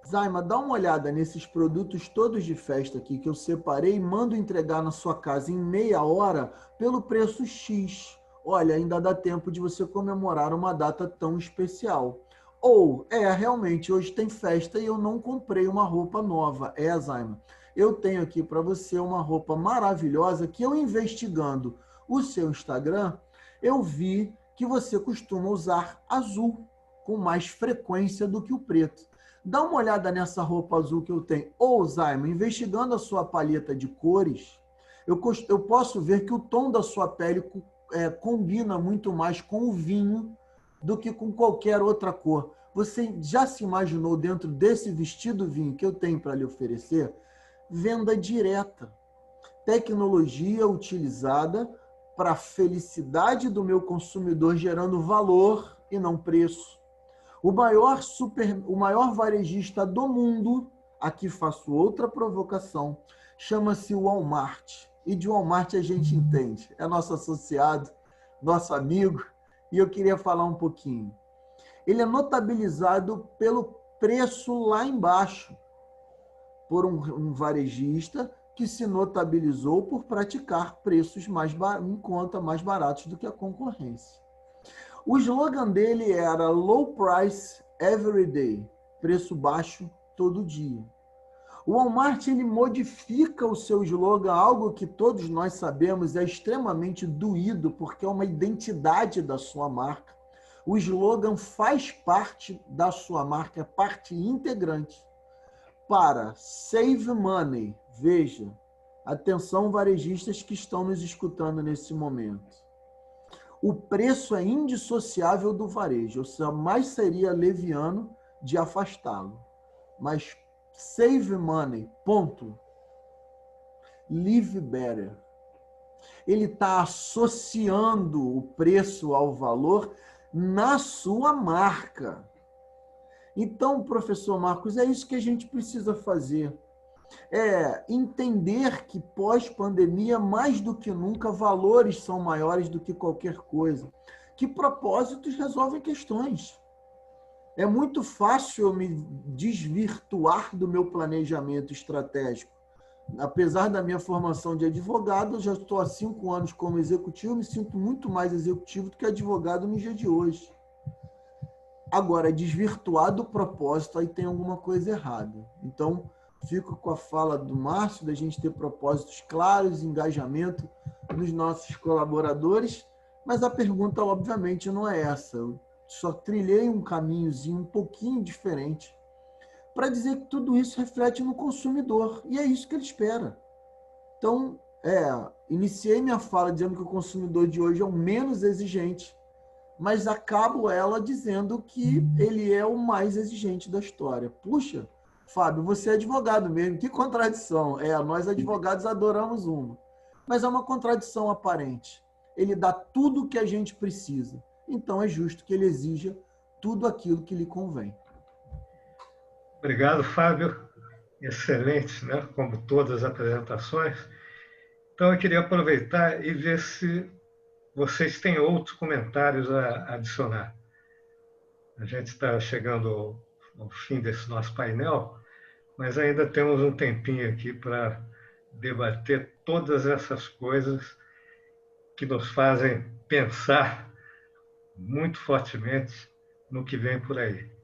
Zaima, dá uma olhada nesses produtos todos de festa aqui que eu separei e mando entregar na sua casa em meia hora pelo preço X. Olha, ainda dá tempo de você comemorar uma data tão especial. Ou, realmente, hoje tem festa e eu não comprei uma roupa nova. Zaima, eu tenho aqui para você uma roupa maravilhosa que eu, investigando o seu Instagram, eu vi que você costuma usar azul com mais frequência do que o preto. Dá uma olhada nessa roupa azul que eu tenho. Ou, Zaima, investigando a sua paleta de cores, eu posso ver que o tom da sua pele combina muito mais com o vinho do que com qualquer outra cor. Você já se imaginou dentro desse vestido vinho que eu tenho para lhe oferecer? Venda direta. Tecnologia utilizada para a felicidade do meu consumidor, gerando valor e não preço. O maior varejista do mundo, aqui faço outra provocação, chama-se Walmart. E de Walmart a gente entende. É nosso associado, nosso amigo, e eu queria falar um pouquinho. Ele é notabilizado pelo preço lá embaixo, por um varejista que se notabilizou por praticar preços em conta mais baratos do que a concorrência. O slogan dele era Low Price Every Day, preço baixo todo dia. O Walmart ele modifica o seu slogan, algo que todos nós sabemos é extremamente doído, porque é uma identidade da sua marca. O slogan faz parte da sua marca, é parte integrante. Para Save Money, veja, atenção varejistas que estão nos escutando nesse momento. O preço é indissociável do varejo, ou seja, mais seria leviano de afastá-lo. Mas Save Money, ponto. Live Better. Ele está associando o preço ao valor na sua marca. Então, professor Marcos, é isso que a gente precisa fazer. É entender que pós-pandemia, mais do que nunca, valores são maiores do que qualquer coisa. Que propósitos resolvem questões. É muito fácil eu me desvirtuar do meu planejamento estratégico. Apesar da minha formação de advogado, eu já estou há 5 anos como executivo, me sinto muito mais executivo do que advogado no dia de hoje. Agora, desvirtuar do propósito, aí tem alguma coisa errada. Então, fico com a fala do Márcio, da gente ter propósitos claros, engajamento nos nossos colaboradores, mas a pergunta, obviamente, não é essa. Eu só trilhei um caminhozinho um pouquinho diferente para dizer que tudo isso reflete no consumidor, e é isso que ele espera. Então, iniciei minha fala dizendo que o consumidor de hoje é o menos exigente, mas acabo ela dizendo que ele é o mais exigente da história. Puxa, Fábio, você é advogado mesmo, que contradição. Nós advogados adoramos uma, mas é uma contradição aparente. Ele dá tudo o que a gente precisa, então é justo que ele exija tudo aquilo que lhe convém. Obrigado, Fábio. Excelente, né? Como todas as apresentações. Então, eu queria aproveitar e ver se vocês têm outros comentários a adicionar. A gente está chegando ao fim desse nosso painel, mas ainda temos um tempinho aqui para debater todas essas coisas que nos fazem pensar muito fortemente no que vem por aí.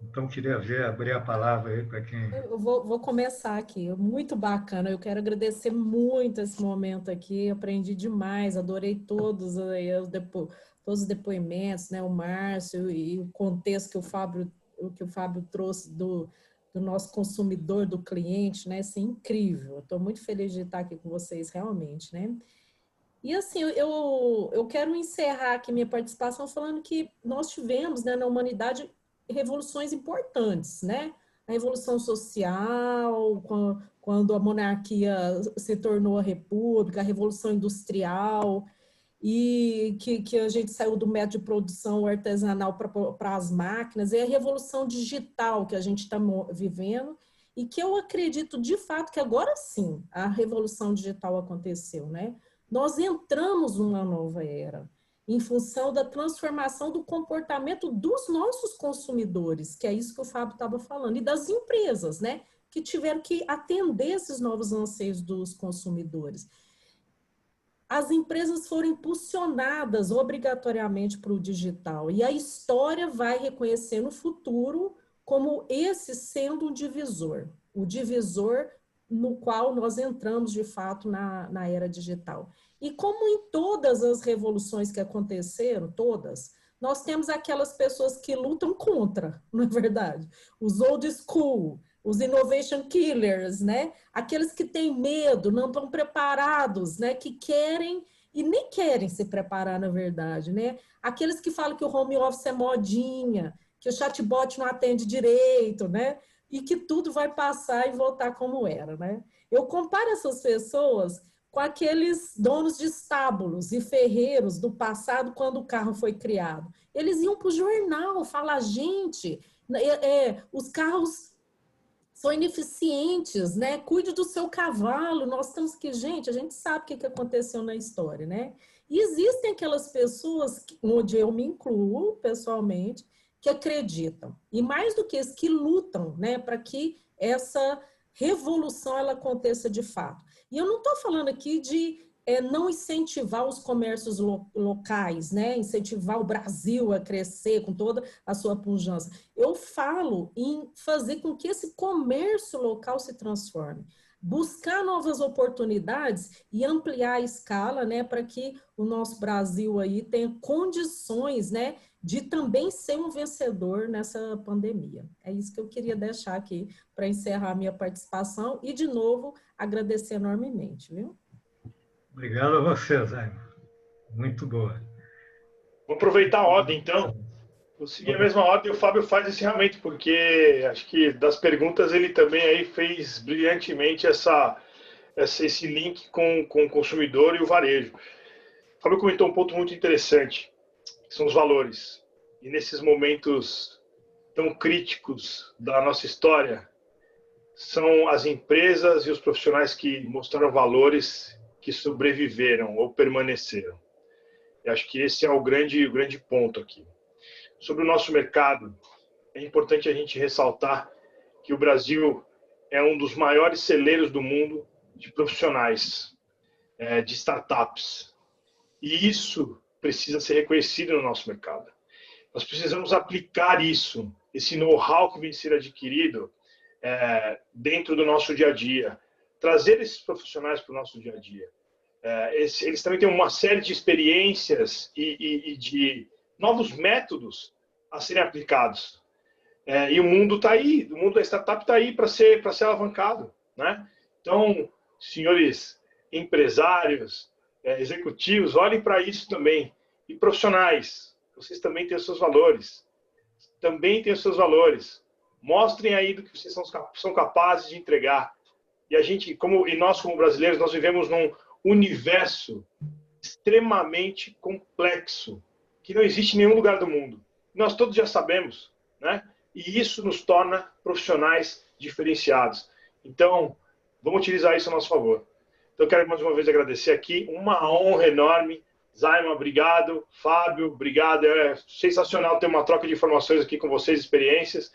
Então, queria abrir a palavra aí para quem... Eu vou começar aqui, muito bacana, eu quero agradecer muito esse momento aqui, aprendi demais, adorei todos os depoimentos, né, o Márcio e o contexto que o Fábio trouxe do nosso consumidor, do cliente, né, assim, incrível, estou muito feliz de estar aqui com vocês, realmente, né. E assim, eu quero encerrar aqui minha participação falando que nós tivemos, né, na humanidade, revoluções importantes, né? A Revolução Social, quando a monarquia se tornou a república, a Revolução Industrial, e que a gente saiu do método de produção artesanal para as máquinas, e a Revolução Digital que a gente está vivendo, e que eu acredito, de fato, que agora sim a Revolução Digital aconteceu, né? Nós entramos numa nova era, em função da transformação do comportamento dos nossos consumidores, que é isso que o Fábio estava falando, e das empresas, né, que tiveram que atender esses novos anseios dos consumidores. As empresas foram impulsionadas obrigatoriamente para o digital, e a história vai reconhecer no futuro como esse sendo um divisor, o divisor no qual nós entramos, de fato, na era digital. E como em todas as revoluções que aconteceram, todas, nós temos aquelas pessoas que lutam contra, não é verdade? Os old school, os innovation killers, né? Aqueles que têm medo, não estão preparados, né? Que querem e nem querem se preparar, na verdade, né? Aqueles que falam que o home office é modinha, que o chatbot não atende direito, né? E que tudo vai passar e voltar como era, né? Eu comparo essas pessoas com aqueles donos de estábulos e ferreiros do passado, quando o carro foi criado. Eles iam para o jornal falar, gente, os carros são ineficientes, né? Cuide do seu cavalo. Nós temos que, gente, a gente sabe o que aconteceu na história, né? E existem aquelas pessoas, onde eu me incluo pessoalmente, que acreditam. E mais do que isso, que lutam, né, para que essa revolução ela aconteça de fato. E eu não estou falando aqui de não incentivar os comércios locais, né? Incentivar o Brasil a crescer com toda a sua pujança. Eu falo em fazer com que esse comércio local se transforme, buscar novas oportunidades e ampliar a escala, né, para que o nosso Brasil aí tenha condições, né, de também ser um vencedor nessa pandemia. É isso que eu queria deixar aqui para encerrar a minha participação e, de novo, agradecer enormemente, viu? Obrigado a você, Zaima. Muito boa. Vou aproveitar a ordem, então. Vou seguir a mesma ordem e o Fábio faz encerramento, porque acho que das perguntas ele também aí fez brilhantemente esse link com o consumidor e o varejo. O Fábio comentou um ponto muito interessante, que são os valores. E nesses momentos tão críticos da nossa história, são as empresas e os profissionais que mostraram valores que sobreviveram ou permaneceram. Eu acho que esse é o grande ponto aqui. Sobre o nosso mercado, é importante a gente ressaltar que o Brasil é um dos maiores celeiros do mundo de profissionais, de startups. E isso precisa ser reconhecido no nosso mercado. Nós precisamos aplicar isso, esse know-how que vem sendo adquirido dentro do nosso dia a dia. Trazer esses profissionais para o nosso dia a dia. Eles também têm uma série de experiências e de novos métodos a serem aplicados. E o mundo está aí, o mundo da startup está aí para ser alavancado, né? Então, senhores empresários, executivos, olhem para isso também. E profissionais, vocês também têm os seus valores. Também têm os seus valores. Mostrem aí do que vocês são capazes de entregar. E nós como brasileiros, nós vivemos num universo extremamente complexo, que não existe em nenhum lugar do mundo. Nós todos já sabemos, né? E isso nos torna profissionais diferenciados. Então, vamos utilizar isso a nosso favor. Então, eu quero mais uma vez agradecer aqui. Uma honra enorme. Zaima, obrigado. Fábio, obrigado. É sensacional ter uma troca de informações aqui com vocês, experiências.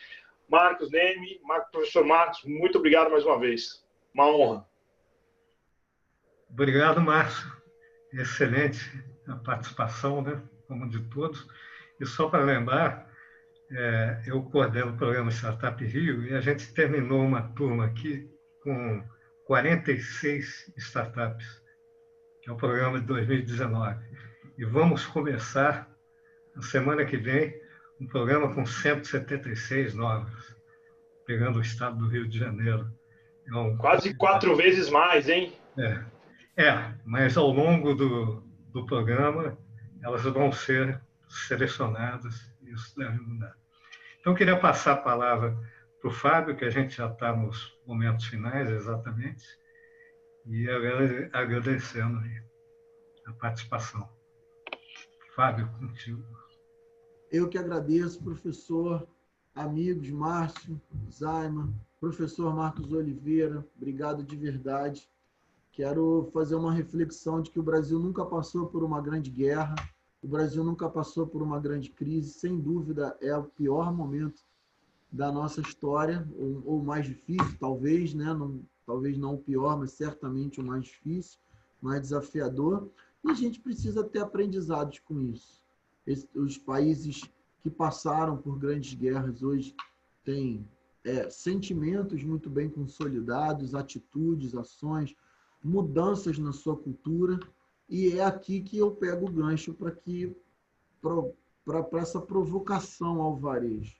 Marcos Neme, professor Marcos, muito obrigado mais uma vez. Uma honra. Obrigado, Márcio. Excelente a participação, né? Como de todos. E só para lembrar, eu coordeno o programa Startup Rio e a gente terminou uma turma aqui com 46 startups, que é o programa de 2019. E vamos começar, na semana que vem, um programa com 176 novas, pegando o estado do Rio de Janeiro. Quase 4 vezes mais, hein? Mas ao longo do programa, elas vão ser selecionadas e isso deve mudar. Então, eu queria passar a palavra para o Fábio, que a gente já está nos momentos finais, exatamente, e agradecendo aí a participação. Fábio, contigo. Eu que agradeço, professor, amigos, Márcio, Zaima, professor Marcos Oliveira, obrigado de verdade. Quero fazer uma reflexão de que o Brasil nunca passou por uma grande guerra, o Brasil nunca passou por uma grande crise, sem dúvida é o pior momento da nossa história, ou o mais difícil, talvez, né? Talvez não o pior, mas certamente o mais difícil, mais desafiador, e a gente precisa ter aprendizados com isso. Os países que passaram por grandes guerras hoje têm sentimentos muito bem consolidados, atitudes, ações, mudanças na sua cultura, e é aqui que eu pego o gancho para essa provocação ao varejo.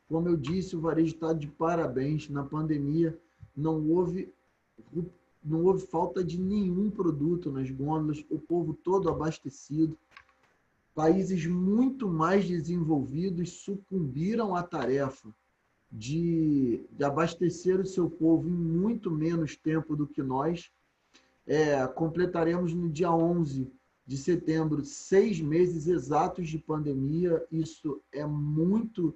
Como eu disse, o varejo está de parabéns. Na pandemia não houve falta de nenhum produto nas gôndolas, o povo todo abastecido. Países muito mais desenvolvidos sucumbiram à tarefa de abastecer o seu povo em muito menos tempo do que nós. Completaremos no dia 11 de setembro 6 meses exatos de pandemia. Isso é muito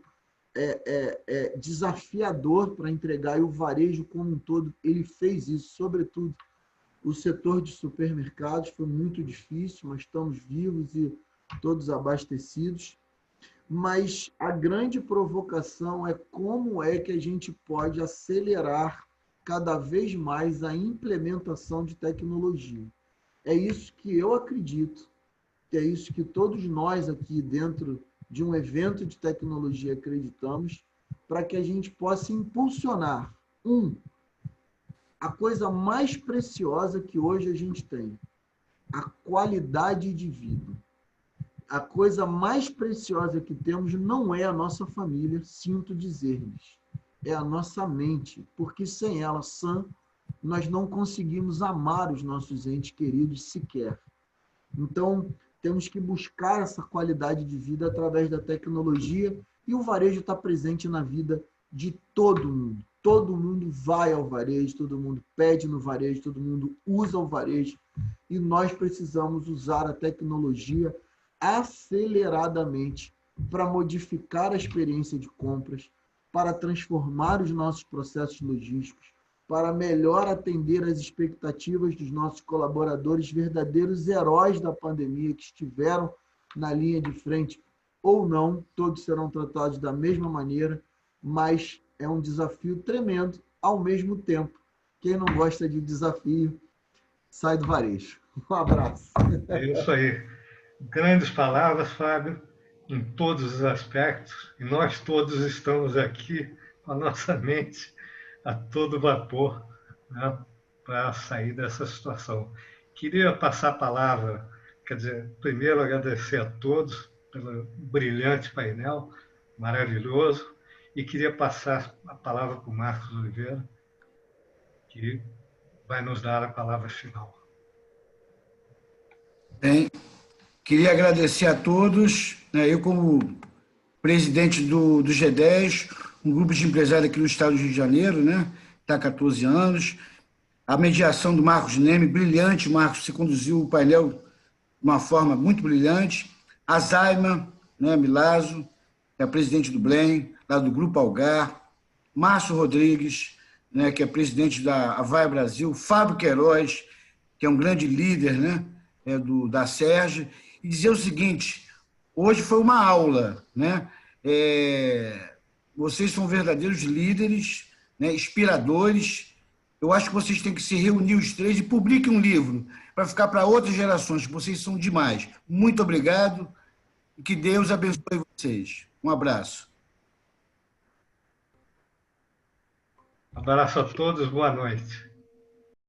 desafiador para entregar, e o varejo como um todo ele fez isso, sobretudo o setor de supermercados. Foi muito difícil, mas estamos vivos e todos abastecidos. Mas a grande provocação é como é que a gente pode acelerar cada vez mais a implementação de tecnologia. É isso que eu acredito, que é isso que todos nós aqui dentro de um evento de tecnologia acreditamos, para que a gente possa impulsionar, a coisa mais preciosa que hoje a gente tem, a qualidade de vida. A coisa mais preciosa que temos não é a nossa família, sinto dizer-lhes, é a nossa mente, porque sem ela, sã, nós não conseguimos amar os nossos entes queridos sequer. Então, temos que buscar essa qualidade de vida através da tecnologia, e o varejo está presente na vida de todo mundo. Todo mundo vai ao varejo, todo mundo pede no varejo, todo mundo usa o varejo, e nós precisamos usar a tecnologia aceleradamente para modificar a experiência de compras, para transformar os nossos processos logísticos, para melhor atender às expectativas dos nossos colaboradores, verdadeiros heróis da pandemia que estiveram na linha de frente ou não, todos serão tratados da mesma maneira, mas é um desafio tremendo ao mesmo tempo. Quem não gosta de desafio, sai do varejo. Um abraço. É isso aí. Grandes palavras, Fábio, em todos os aspectos, e nós todos estamos aqui com a nossa mente a todo vapor, né, para sair dessa situação. Queria passar a palavra, primeiro agradecer a todos pelo brilhante painel, maravilhoso, e queria passar a palavra para o Marcos Oliveira, que vai nos dar a palavra final. Bem, queria agradecer a todos, né? Eu, como presidente do G10, um grupo de empresários aqui no estado do Rio de Janeiro, né? Está há 14 anos. A mediação do Marcos Neme, brilhante, Marcos, você conduziu o painel de uma forma muito brilhante. A Zaima, né? Milazzo, que é a presidente do Blem, lá do Grupo Algar. Márcio Rodrigues, né? Que é presidente da Avaia Brasil. Fábio Queiroz, que é um grande líder, né? Da Sérgio, e dizer o seguinte: hoje foi uma aula, né? Vocês são verdadeiros líderes, né? Inspiradores. Eu acho que vocês têm que se reunir os três e publiquem um livro para ficar para outras gerações, que vocês são demais. Muito obrigado e que Deus abençoe vocês. Um abraço. Abraço a todos, boa noite.